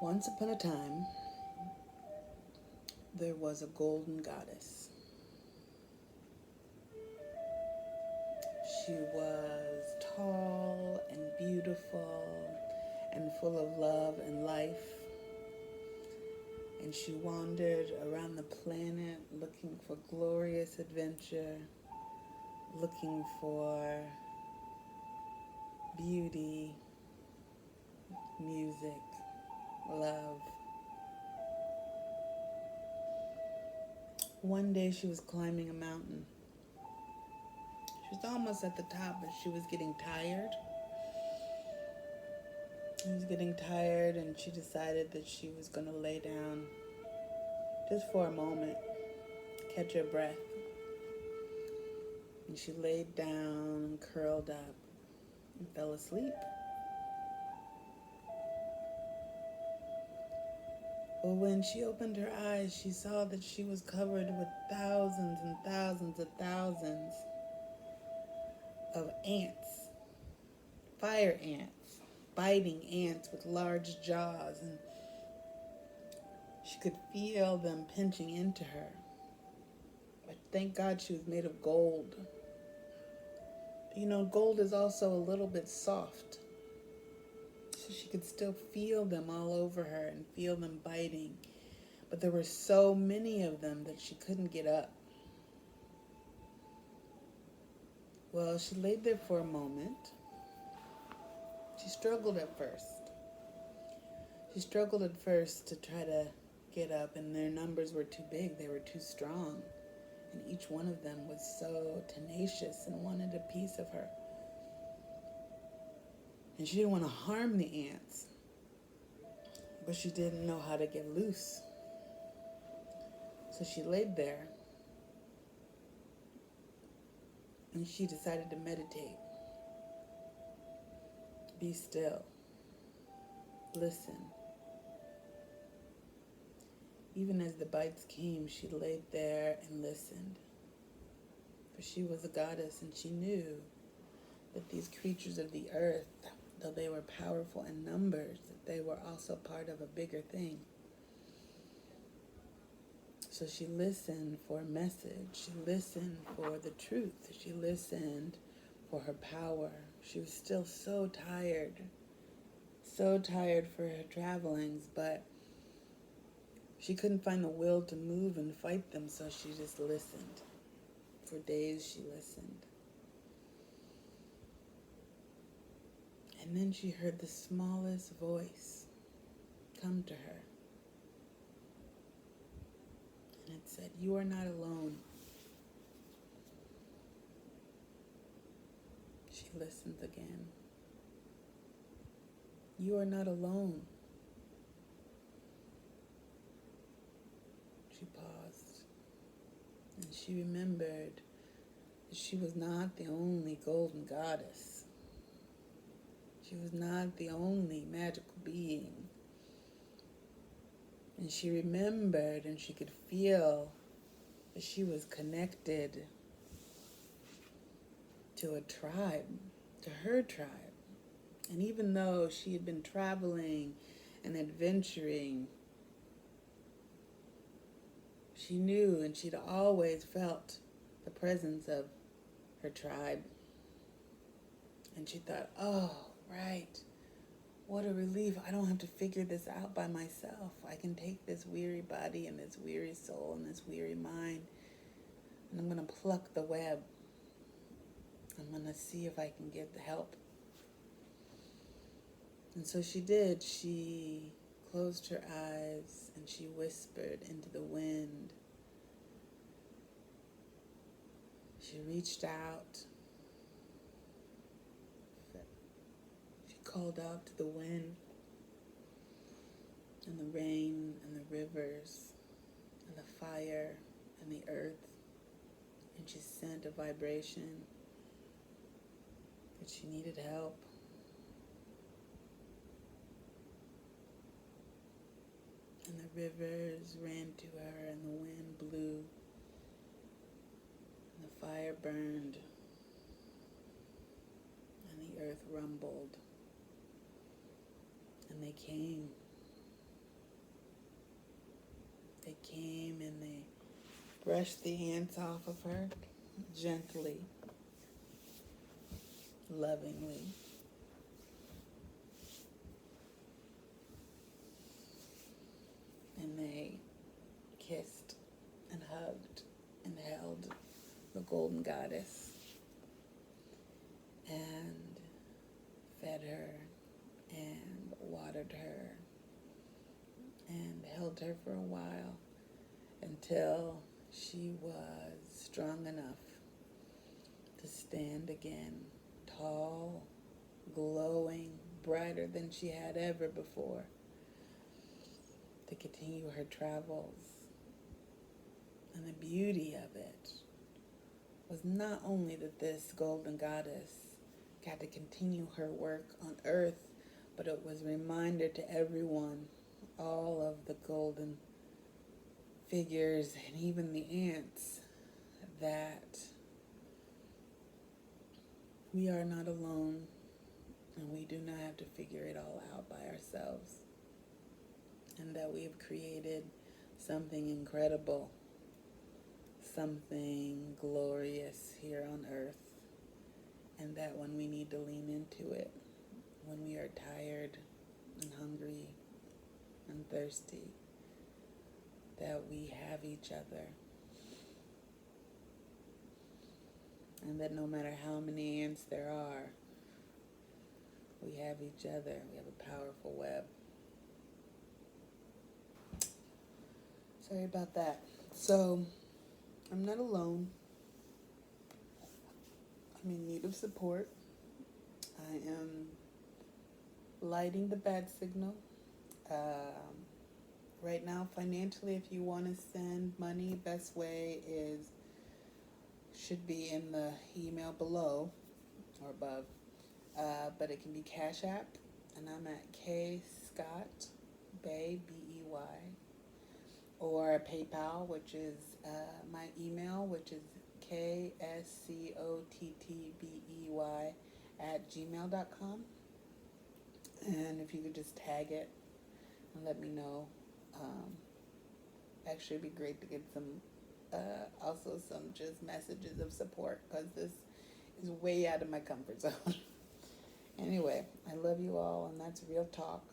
Once upon a time, there was a golden goddess. She was tall and beautiful and full of love and life. And she wandered around the planet looking for glorious adventure, looking for beauty, music, love. One day she was climbing a mountain. She was almost at the top, but she was getting tired. She was getting tired, and she decided that she was going to lay down just for a moment, catch her breath. And she laid down and curled up and fell asleep. Well, when she opened her eyes, she saw that she was covered with thousands and thousands and thousands of ants, fire ants, biting ants with large jaws, and she could feel them pinching into her. But thank God she was made of gold. You know, gold is also a little bit soft, so she could still feel them all over her and feel them biting. But there were so many of them that she couldn't get up. Well, she laid there for a moment. She struggled at first. She struggled at first to try to get up, and their numbers were too big. They were too strong. And each one of them was so tenacious and wanted a piece of her. And she didn't want to harm the ants, but she didn't know how to get loose. So she laid there, and she decided to meditate. Be still. Listen. Even as the bites came, she laid there and listened. For she was a goddess, and she knew that these creatures of the earth, though they were powerful in numbers, that they were also part of a bigger thing. So she listened for a message. She listened for the truth. She listened for her power. She was still so tired for her travelings, but she couldn't find the will to move and fight them, so she just listened. For days she listened. And then she heard the smallest voice come to her. And it said, "You are not alone." She listened again. "You are not alone." She paused, and she remembered that she was not the only golden goddess. She was not the only magical being. And she remembered, and she could feel that she was connected to a tribe, to her tribe. And even though she had been traveling and adventuring, she knew, and she'd always felt the presence of her tribe. And she thought, oh, right, what a relief. I don't have to figure this out by myself. I can take this weary body and this weary soul and this weary mind, and I'm going to pluck the web. I'm going to see if I can get the help. And so she did. She closed her eyes and she whispered into the wind. She reached out. She called out to the wind and the rain and the rivers and the fire and the earth. And she sent a vibration that she needed help. And the rivers ran to her, and the wind blew, and the fire burned, and the earth rumbled. And they came. came and they brushed the ants off of her gently, lovingly. And they kissed and hugged and held the golden goddess and fed her and watered her and held her for a while until she was strong enough to stand again, tall, glowing, brighter than she had ever before, to continue her travels. And the beauty of it was not only that this golden goddess got to continue her work on earth, but it was a reminder to everyone, all of the golden figures and even the ants, that we are not alone and we do not have to figure it all out by ourselves, and that we have created something incredible, something glorious here on earth, and that when we need to lean into it, when we are tired and hungry and thirsty, that we have each other, and that no matter how many ants there are, we have each other. We have a powerful web. Sorry about that. So, I'm not alone. I'm in need of support. I am lighting the bat signal. Right now, financially, if you want to send money, best way should be in the email below or above. But it can be Cash App, and I'm at K Scott Bay, BEY, or PayPal, which is my email, which is KSCOTTBEY@gmail.com. And if you could just tag it and let me know. Actually, it'd be great to get also some just messages of support, because this is way out of my comfort zone. Anyway, I love you all, and that's Real Talk.